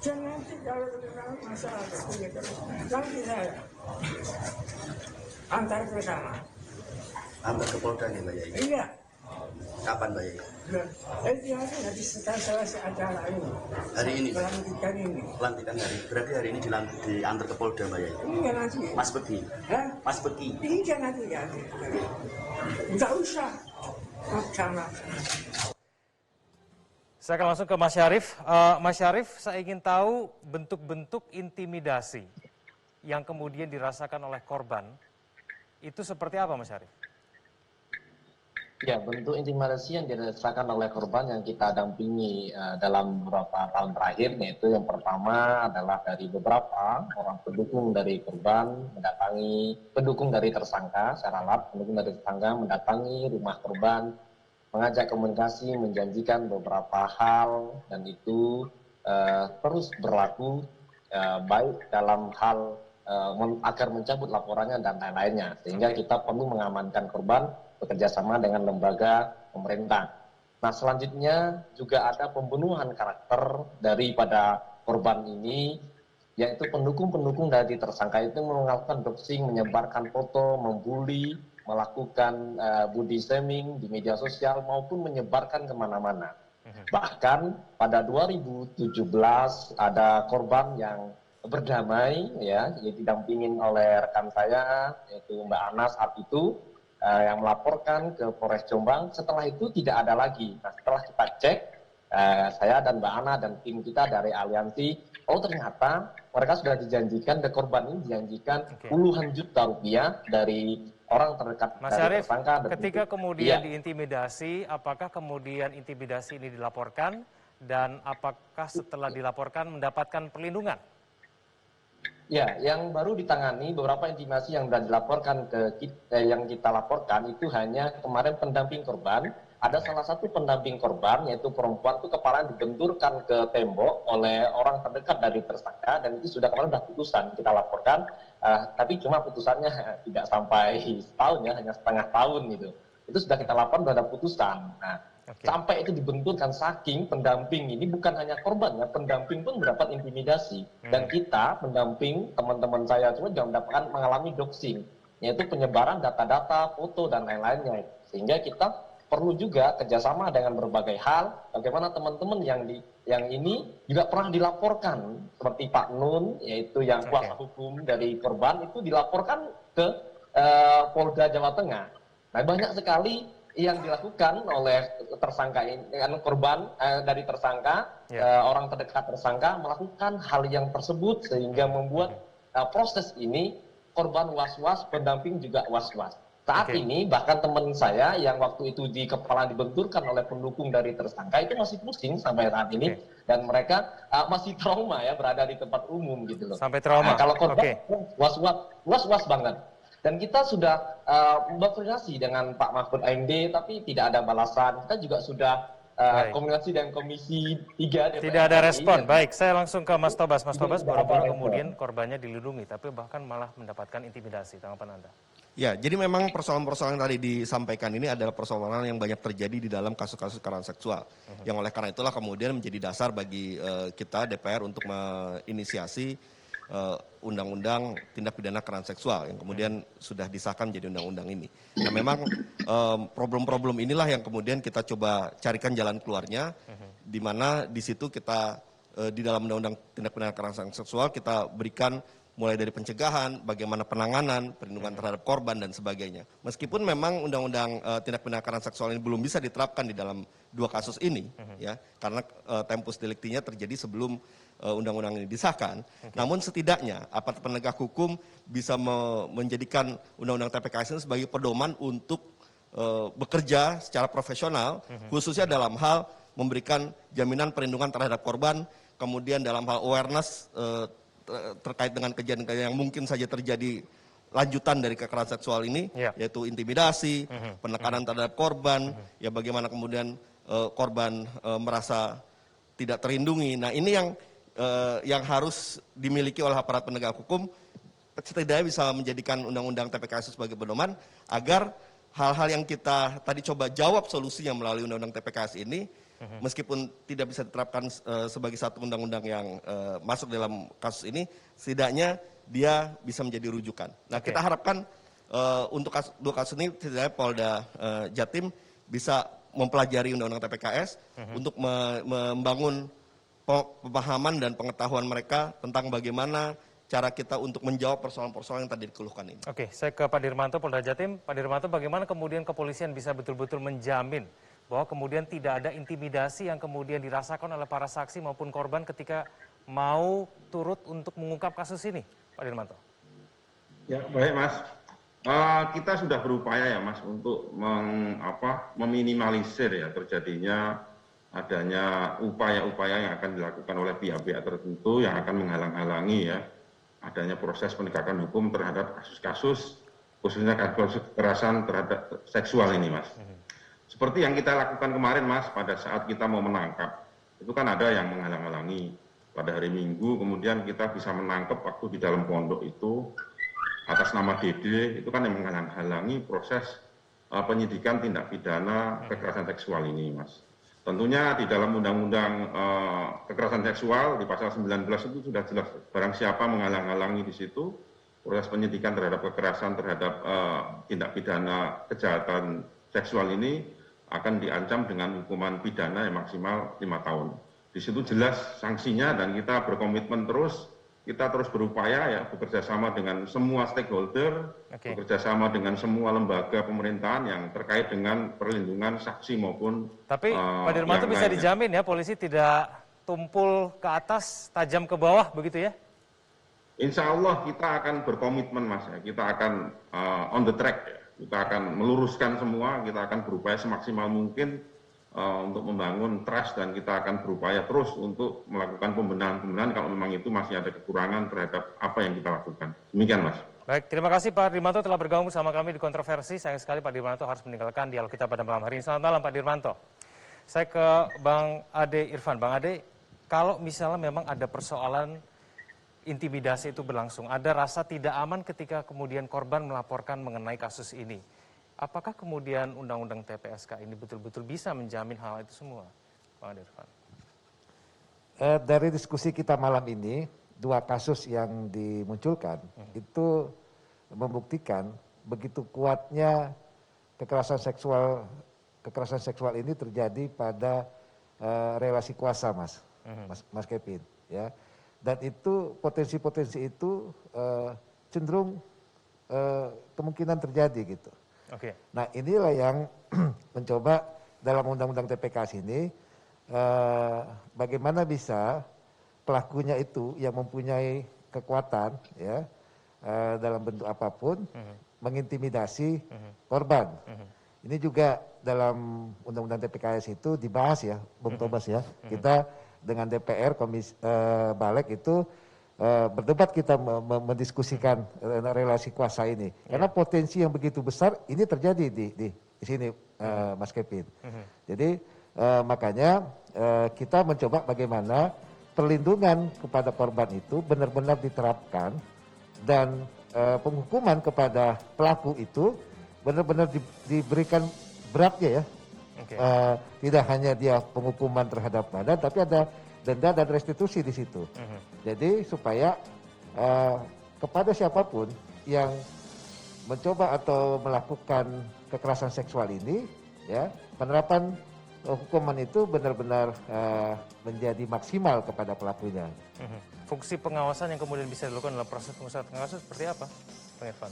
Nanti kalau dengan masalah begitu, nanti saya antar ke sana. Antar ke Polda nih Mbak Yai? Iya. Kapan Mbak Yai? Itu nanti setelah selesai acara ini. Hari ini? Pelantikan ini. Pelantikan hari. Berarti hari ini diantar ke Polda Mbak Yai? Iya nanti. Mas Beki? Hah? Mas Beki? Iya nanti ya. Enggak usah. Sama. Saya akan langsung ke Mas Syarif. Mas Syarif, saya ingin tahu bentuk-bentuk intimidasi yang kemudian dirasakan oleh korban, itu seperti apa Mas Syarif? Ya, bentuk intimidasi yang dirasakan oleh korban yang kita dampingi dalam beberapa tahun terakhir, yaitu yang pertama adalah dari beberapa orang pendukung dari korban mendatangi, pendukung dari tersangka, secara lap, pendukung dari tersangka mendatangi rumah korban, mengajak komunikasi, menjanjikan beberapa hal, dan itu terus berlaku baik dalam hal agar mencabut laporannya dan lain-lainnya, sehingga kita perlu mengamankan korban bekerjasama dengan lembaga pemerintah. Nah, selanjutnya juga ada pembunuhan karakter daripada korban ini, yaitu pendukung-pendukung dari tersangka itu melakukan doxing, menyebarkan foto, membuli, melakukan body shaming di media sosial maupun menyebarkan kemana-mana. Bahkan pada 2017 ada korban yang berdamai, ya, didampingin oleh rekan saya yaitu Mbak Ana saat itu yang melaporkan ke Polres Jombang. Setelah itu tidak ada lagi. Nah, setelah kita cek, saya dan Mbak Ana dan tim kita dari Aliansi, oh ternyata mereka sudah dijanjikan, korban ini dijanjikan puluhan juta rupiah dari orang terdekat Mas dari Syarif, tersangka. ketika kemudian diintimidasi, apakah kemudian intimidasi ini dilaporkan dan apakah setelah dilaporkan mendapatkan perlindungan? Ya, yang baru ditangani beberapa intimidasi yang sudah dilaporkan ke kita, yang kita laporkan itu hanya kemarin pendamping korban. Ada salah satu pendamping korban, yaitu perempuan itu kepala dibenturkan ke tembok oleh orang terdekat dari tersangka, dan itu sudah kemarin sudah putusan kita laporkan, tapi cuma putusannya tidak sampai setahun ya, hanya setengah tahun gitu. Itu sudah kita laporkan, sudah ada putusan. Nah, sampai itu dibenturkan, saking pendamping ini bukan hanya korban ya, pendamping pun mendapat intimidasi. Dan kita pendamping teman-teman saya semua juga mendapatkan mengalami doxing, yaitu penyebaran data-data, foto dan lain-lainnya. Sehingga kita perlu juga kerjasama dengan berbagai hal. Bagaimana teman-teman yang ini juga pernah dilaporkan, seperti Pak Nun, yaitu yang kuasa hukum dari korban itu dilaporkan ke Polda Jawa Tengah. Nah, banyak sekali yang dilakukan oleh tersangka ini, korban dari tersangka, orang terdekat tersangka melakukan hal yang tersebut sehingga membuat proses ini korban was-was, pendamping juga was-was. Saat ini bahkan teman saya yang waktu itu di kepala dibenturkan oleh pendukung dari tersangka itu masih pusing sampai saat ini, dan mereka masih trauma ya berada di tempat umum gitu loh. Sampai trauma. Nah, kalau korban was-was banget. Dan kita sudah berkoordinasi dengan Pak Mahfud MD, tapi tidak ada balasan. Kita juga sudah komunikasi dengan Komisi 3 DPR. Tidak ada respon. Baik, saya langsung ke Mas Tobas. Mas Tobas, baru-baru kemudian korbannya dilindungi, tapi bahkan malah mendapatkan intimidasi. Tanggapan Anda? Ya, jadi memang persoalan-persoalan yang tadi disampaikan ini adalah persoalan yang banyak terjadi di dalam kasus-kasus kekerasan seksual. Yang oleh karena itulah kemudian menjadi dasar bagi kita DPR untuk menginisiasi undang-undang tindak pidana kekerasan seksual yang kemudian sudah disahkan menjadi undang-undang ini. Nah, memang problem-problem inilah yang kemudian kita coba carikan jalan keluarnya, di mana di situ kita di dalam undang-undang tindak pidana kekerasan seksual kita berikan mulai dari pencegahan, bagaimana penanganan, perlindungan terhadap korban dan sebagainya. Meskipun memang undang-undang tindak pidana kekerasan seksual ini belum bisa diterapkan di dalam dua kasus ini, ya, karena tempus delictinya terjadi sebelum undang-undang ini disahkan. Namun setidaknya aparat penegak hukum bisa menjadikan undang-undang TPKS ini sebagai pedoman untuk bekerja secara profesional, khususnya dalam hal memberikan jaminan perlindungan terhadap korban, kemudian dalam hal awareness terkait dengan kejadian-kejadian yang mungkin saja terjadi lanjutan dari kekerasan seksual ini, yaitu intimidasi, penekanan terhadap korban, ya bagaimana kemudian korban merasa tidak terlindungi. Nah, ini yang harus dimiliki oleh aparat penegak hukum, setidaknya bisa menjadikan undang-undang TPKS sebagai pedoman agar hal-hal yang kita tadi coba jawab solusinya melalui undang-undang TPKS ini, meskipun tidak bisa diterapkan sebagai satu undang-undang yang masuk dalam kasus ini, setidaknya dia bisa menjadi rujukan. Nah, kita harapkan untuk dua kasus ini, setidaknya Polda Jatim bisa mempelajari undang-undang TPKS untuk membangun pemahaman dan pengetahuan mereka tentang bagaimana cara kita untuk menjawab persoalan-persoalan yang tadi dikeluhkan ini. Oke, saya ke Pak Dirmanto, Polda Jatim. Pak Dirmanto, bagaimana kemudian kepolisian bisa betul-betul menjamin bahwa kemudian tidak ada intimidasi yang kemudian dirasakan oleh para saksi maupun korban ketika mau turut untuk mengungkap kasus ini, Pak Dirmanto? Ya, baik Mas. Kita sudah berupaya ya Mas untuk meminimalisir ya terjadinya adanya upaya-upaya yang akan dilakukan oleh pihak-pihak tertentu yang akan menghalang-halangi ya adanya proses penegakan hukum terhadap kasus-kasus khususnya kasus kekerasan terhadap seksual ini Mas. Seperti yang kita lakukan kemarin Mas, pada saat kita mau menangkap, itu kan ada yang menghalang-halangi. Pada hari Minggu kemudian kita bisa menangkap waktu di dalam pondok itu, atas nama Dede, itu kan yang menghalang-halangi proses penyidikan tindak pidana kekerasan seksual ini Mas. Tentunya di dalam undang-undang kekerasan seksual, di pasal 19 itu sudah jelas, barang siapa menghalang-halangi di situ, proses penyidikan terhadap kekerasan terhadap tindak pidana kejahatan seksual ini, akan diancam dengan hukuman pidana yang maksimal 5 tahun. Di situ jelas sanksinya dan kita berkomitmen terus, kita terus berupaya ya bekerja sama dengan semua stakeholder, bekerja sama dengan semua lembaga pemerintahan yang terkait dengan perlindungan saksi maupun Tapi Pak Dirmanto bisa dijamin ya polisi tidak tumpul ke atas, tajam ke bawah begitu ya? Insya Allah kita akan berkomitmen Mas ya, kita akan on the track ya, kita akan meluruskan semua, kita akan berupaya semaksimal mungkin untuk membangun trust dan kita akan berupaya terus untuk melakukan pembenahan-pembenahan kalau memang itu masih ada kekurangan terhadap apa yang kita lakukan. Demikian Mas. Baik, terima kasih Pak Dirmanto telah bergabung bersama kami di Kontroversi. Sayang sekali Pak Dirmanto harus meninggalkan dialog kita pada malam hari ini. Selamat malam Pak Dirmanto. Saya ke Bang Ade Irfan. Bang Ade, kalau misalnya memang ada persoalan intimidasi itu berlangsung, ada rasa tidak aman ketika kemudian korban melaporkan mengenai kasus ini. Apakah kemudian Undang-Undang TPSK ini betul-betul bisa menjamin hal itu semua, Bang Ade Irfan? Dari diskusi kita malam ini, 2 kasus yang dimunculkan itu membuktikan begitu kuatnya kekerasan seksual ini terjadi pada relasi kuasa, Mas Kevin, ya. Dan itu potensi-potensi itu cenderung kemungkinan terjadi gitu. Oke. Nah inilah yang mencoba dalam Undang-Undang TPK ini bagaimana bisa pelakunya itu yang mempunyai kekuatan ya dalam bentuk apapun mengintimidasi korban. Ini juga dalam Undang-Undang TPKS itu dibahas ya, Bung Tobas ya. Kita dengan DPR, Balik itu berdebat kita mendiskusikan relasi kuasa ini. Karena potensi yang begitu besar ini terjadi di sini, Mas Kevin. Jadi makanya kita mencoba bagaimana perlindungan kepada korban itu benar-benar diterapkan dan penghukuman kepada pelaku itu benar-benar diberikan beratnya ya. Tidak hanya dia penghukuman terhadap badan, tapi ada denda dan restitusi di situ. Jadi supaya kepada siapapun yang mencoba atau melakukan kekerasan seksual ini, ya penerapan hukuman itu benar-benar menjadi maksimal kepada pelakunya. Fungsi pengawasan yang kemudian bisa dilakukan dalam proses pengawasan seperti apa, Bang Irfan?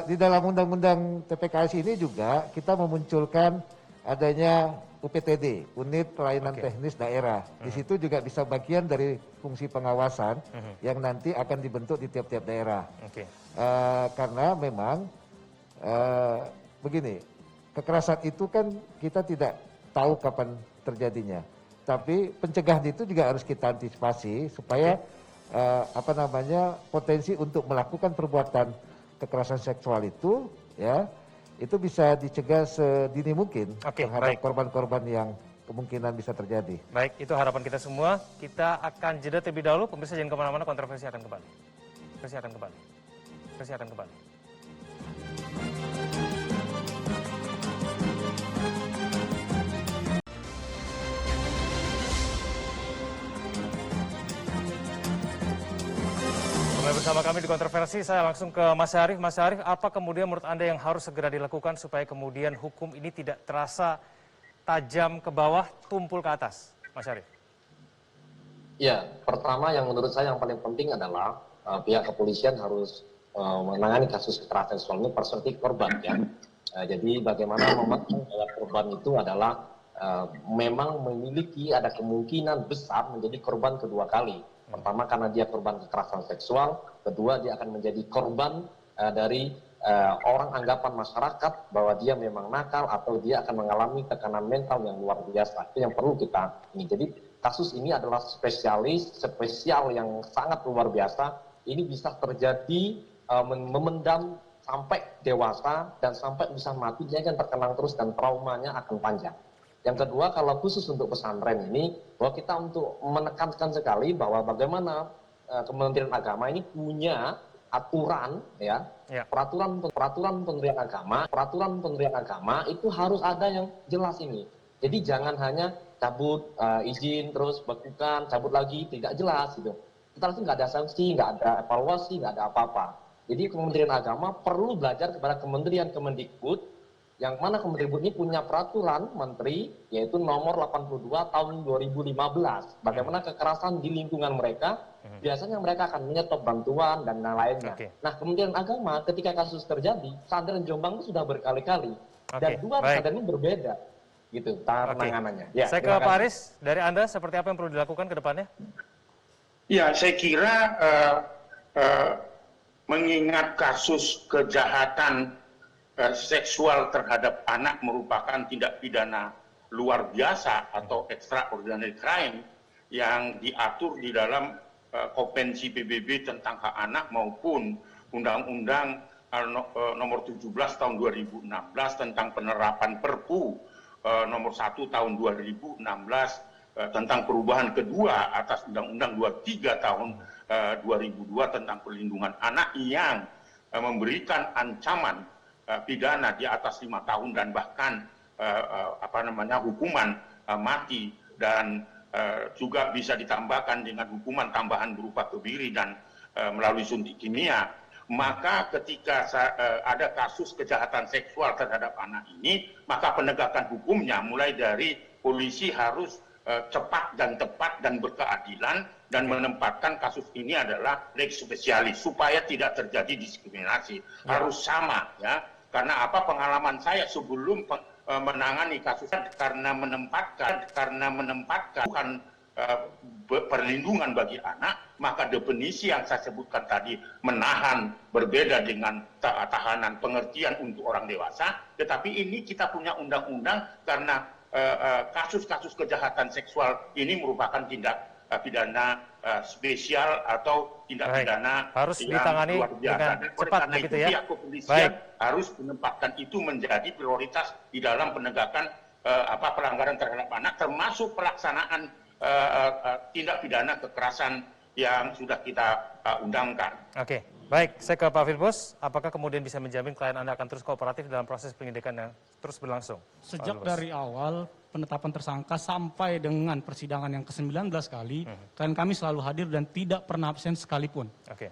Di dalam Undang-Undang TPKS ini juga kita memunculkan adanya UPTD, Unit Pelayanan Teknis Daerah. Di situ juga bisa bagian dari fungsi pengawasan yang nanti akan dibentuk di tiap-tiap daerah. Karena memang begini, kekerasan itu kan kita tidak tahu kapan terjadinya. Tapi pencegahan itu juga harus kita antisipasi supaya potensi untuk melakukan perbuatan kekerasan seksual itu ya itu bisa dicegah sedini mungkin terhadap korban-korban yang kemungkinan bisa terjadi. Baik, itu harapan kita semua. Kita akan jeda terlebih dahulu. Pemirsa jangan kemana-mana, Kontroversi akan kembali. Kontroversi akan kembali. Kontroversi akan kembali. Bersama kami di Kontroversi, saya langsung ke Mas Syarif. Mas Syarif, apa kemudian menurut Anda yang harus segera dilakukan supaya kemudian hukum ini tidak terasa tajam ke bawah, tumpul ke atas? Mas Syarif. Ya, pertama yang menurut saya yang paling penting adalah pihak kepolisian harus menangani kasus kekerasan seksual ini perspektif korban. Ya. Jadi bagaimana memastikan bahwa korban itu adalah memang memiliki ada kemungkinan besar menjadi korban kedua kali. Pertama karena dia korban kekerasan seksual, kedua dia akan menjadi korban dari orang anggapan masyarakat bahwa dia memang nakal atau dia akan mengalami tekanan mental yang luar biasa. Itu yang perlu kita ini. Jadi kasus ini adalah spesial yang sangat luar biasa. Ini bisa terjadi memendam sampai dewasa dan sampai bisa mati, dia akan terkenang terus dan traumanya akan panjang. Yang kedua, kalau khusus untuk pesantren ini, bahwa kita untuk menekankan sekali bahwa bagaimana Kementerian Agama ini punya aturan, ya, peraturan Kementerian Agama itu harus ada yang jelas ini. Jadi jangan hanya cabut izin terus bekukan, cabut lagi tidak jelas gitu. Kita nggak ada sanksi, nggak ada evaluasi, nggak ada apa-apa. Jadi Kementerian Agama perlu belajar kepada Kementerian Kemendikbud, yang mana Kemendikbud ini punya peraturan menteri yaitu nomor 82 tahun 2015. Bagaimana kekerasan di lingkungan mereka, biasanya mereka akan menyetop bantuan dan lainnya. Nah, Kementerian Agama ketika kasus terjadi, pesantren Jombang itu sudah berkali-kali dan dua pesantren ini berbeda gitu penanganannya. Ya, saya ke Pak Aris, dari Anda seperti apa yang perlu dilakukan ke depannya? Ya, saya kira mengingat kasus kejahatan seksual terhadap anak merupakan tindak pidana luar biasa atau extraordinary crime yang diatur di dalam Konvensi PBB tentang hak anak maupun Undang-Undang nomor 17 tahun 2016 tentang penerapan Perpu nomor 1 tahun 2016 tentang perubahan kedua atas Undang-Undang 23 tahun 2002 tentang perlindungan anak yang memberikan ancaman pidana di atas 5 tahun dan bahkan hukuman mati dan juga bisa ditambahkan dengan hukuman tambahan berupa kebiri dan melalui suntik kimia. Maka ketika ada kasus kejahatan seksual terhadap anak ini, maka penegakan hukumnya mulai dari polisi harus cepat dan tepat dan berkeadilan dan menempatkan kasus ini adalah lex specialis supaya tidak terjadi diskriminasi. Harus sama ya. Karena pengalaman saya sebelum menangani kasus karena menempatkan bukan perlindungan bagi anak, maka definisi yang saya sebutkan tadi menahan berbeda dengan tahanan pengertian untuk orang dewasa, tetapi ini kita punya undang-undang karena kasus-kasus kejahatan seksual ini merupakan tindak pidana spesial atau tindak pidana harus yang ditangani luar biasa. dengan cepat begitu ya. Pihak kepolisian harus menempatkan itu menjadi prioritas di dalam penegakan pelanggaran terhadap anak, termasuk pelaksanaan tindak pidana kekerasan yang sudah kita undangkan. Oke, baik. Saya ke Pak Filbus. Apakah kemudian bisa menjamin klien Anda akan terus kooperatif dalam proses penyidikan yang terus berlangsung? Sejak dari awal penetapan tersangka sampai dengan persidangan yang ke-19 kali, klien kami selalu hadir dan tidak pernah absen sekalipun.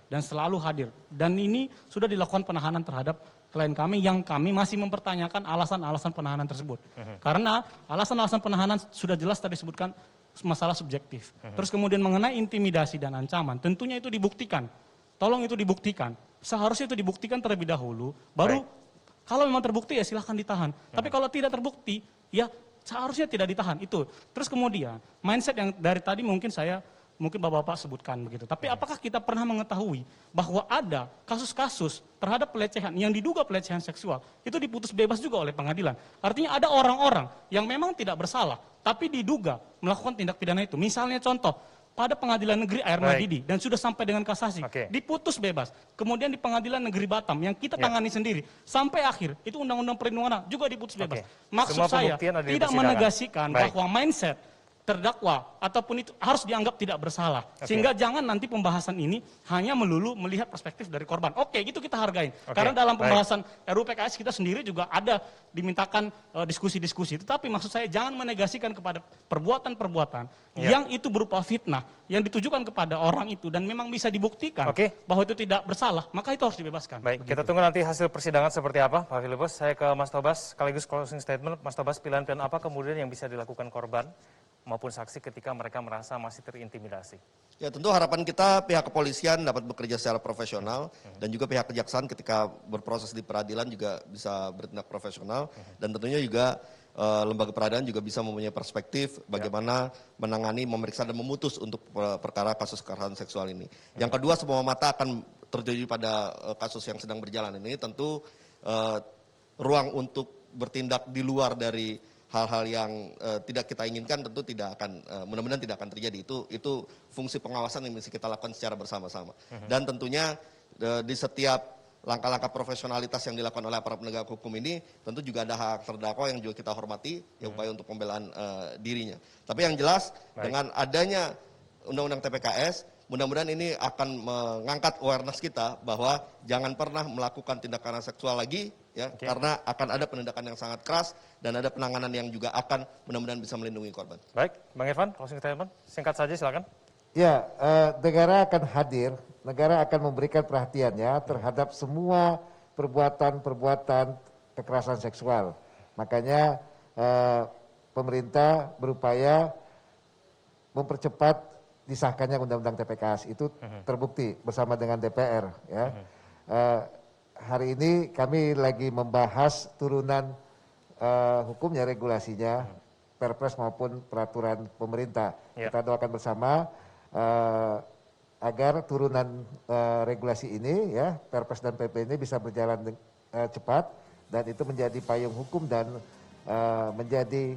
Dan selalu hadir. Dan ini sudah dilakukan penahanan terhadap klien kami yang kami masih mempertanyakan alasan-alasan penahanan tersebut. Karena alasan-alasan penahanan sudah jelas tadi disebutkan masalah subjektif. Terus kemudian mengenai intimidasi dan ancaman, tentunya itu dibuktikan. Tolong itu dibuktikan. Seharusnya itu dibuktikan terlebih dahulu, baru kalau memang terbukti ya silahkan ditahan. Tapi kalau tidak terbukti, ya seharusnya tidak ditahan. Itu. Terus kemudian mindset yang dari tadi mungkin Bapak-Bapak sebutkan begitu. Tapi apakah kita pernah mengetahui bahwa ada kasus-kasus terhadap pelecehan yang diduga pelecehan seksual itu diputus bebas juga oleh pengadilan. Artinya ada orang-orang yang memang tidak bersalah tapi diduga melakukan tindak pidana itu. Misalnya contoh, pada Pengadilan Negeri Air Madidi dan sudah sampai dengan kasasi, diputus bebas. Kemudian di Pengadilan Negeri Batam yang kita tangani sendiri sampai akhir itu Undang-Undang Perlindungan Anak juga diputus bebas. Maksud saya tidak menegasikan bahwa mindset terdakwa ataupun itu harus dianggap tidak bersalah. Sehingga jangan nanti pembahasan ini hanya melulu melihat perspektif dari korban. Oke, itu kita hargain. Karena dalam pembahasan RUU PKS kita sendiri juga ada dimintakan diskusi-diskusi. Tetapi maksud saya jangan menegasikan kepada perbuatan-perbuatan yang itu berupa fitnah, yang ditujukan kepada orang itu dan memang bisa dibuktikan bahwa itu tidak bersalah, maka itu harus dibebaskan. Baik, kita tunggu nanti hasil persidangan seperti apa, Pak Filipus. Saya ke Mas Tobas, sekaligus closing statement. Mas Tobas, pilihan-pilihan apa kemudian yang bisa dilakukan korban maupun saksi ketika mereka merasa masih terintimidasi? Ya tentu harapan kita pihak kepolisian dapat bekerja secara profesional dan juga pihak kejaksaan ketika berproses di peradilan juga bisa bertindak profesional dan tentunya juga lembaga peradilan juga bisa mempunyai perspektif bagaimana menangani, memeriksa dan memutus untuk perkara kasus kekerasan seksual ini. Yang kedua, semua mata akan tertuju pada kasus yang sedang berjalan ini. Tentu ruang untuk bertindak di luar dari hal-hal yang tidak kita inginkan tentu tidak akan, mudah-mudahan tidak akan terjadi. Itu fungsi pengawasan yang mesti kita lakukan secara bersama-sama. Dan tentunya di setiap langkah-langkah profesionalitas yang dilakukan oleh para penegak hukum ini tentu juga ada hak terdakwa yang juga kita hormati, ya upaya untuk pembelaan dirinya. Tapi yang jelas dengan adanya Undang-Undang TPKS, mudah-mudahan ini akan mengangkat awareness kita bahwa jangan pernah melakukan tindakan seksual lagi, ya, karena akan ada penindakan yang sangat keras dan ada penanganan yang juga akan mudah-mudahan bisa melindungi korban. Baik, Bang Irfan, closing statement, singkat saja silakan. Ya, negara akan hadir, negara akan memberikan perhatiannya terhadap semua perbuatan-perbuatan kekerasan seksual. Makanya pemerintah berupaya mempercepat disahkannya Undang-Undang TPKS itu terbukti bersama dengan DPR. Ya. Hari ini kami lagi membahas turunan hukumnya, regulasinya, Perpres maupun peraturan pemerintah. Kita doakan bersama agar turunan regulasi ini ya Perpres dan PP ini bisa berjalan cepat dan itu menjadi payung hukum dan menjadi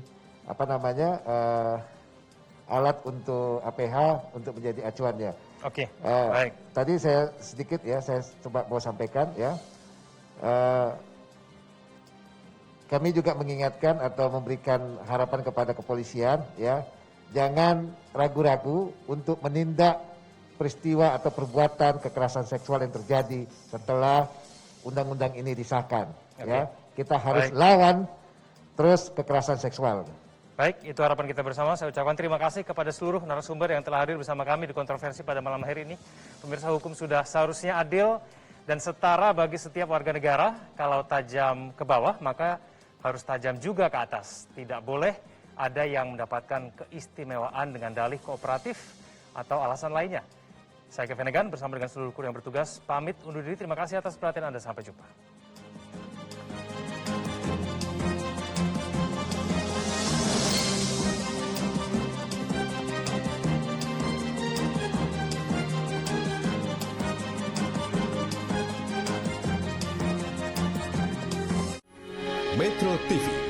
alat untuk APH untuk menjadi acuannya. Oke, baik. Tadi saya sedikit ya saya coba mau sampaikan ya. Kami juga mengingatkan atau memberikan harapan kepada kepolisian ya, jangan ragu-ragu untuk menindak peristiwa atau perbuatan kekerasan seksual yang terjadi setelah undang-undang ini disahkan. Ya, kita harus lawan terus kekerasan seksual. Baik, itu harapan kita bersama. Saya ucapkan terima kasih kepada seluruh narasumber yang telah hadir bersama kami di kontroversi pada malam hari ini. Pemirsa, hukum sudah seharusnya adil dan setara bagi setiap warga negara. Kalau tajam ke bawah, maka harus tajam juga ke atas. Tidak boleh ada yang mendapatkan keistimewaan dengan dalih kooperatif atau alasan lainnya. Saya Kevin Egan bersama dengan seluruh kru yang bertugas pamit undur diri. Terima kasih atas perhatian Anda. Sampai jumpa. Metro TV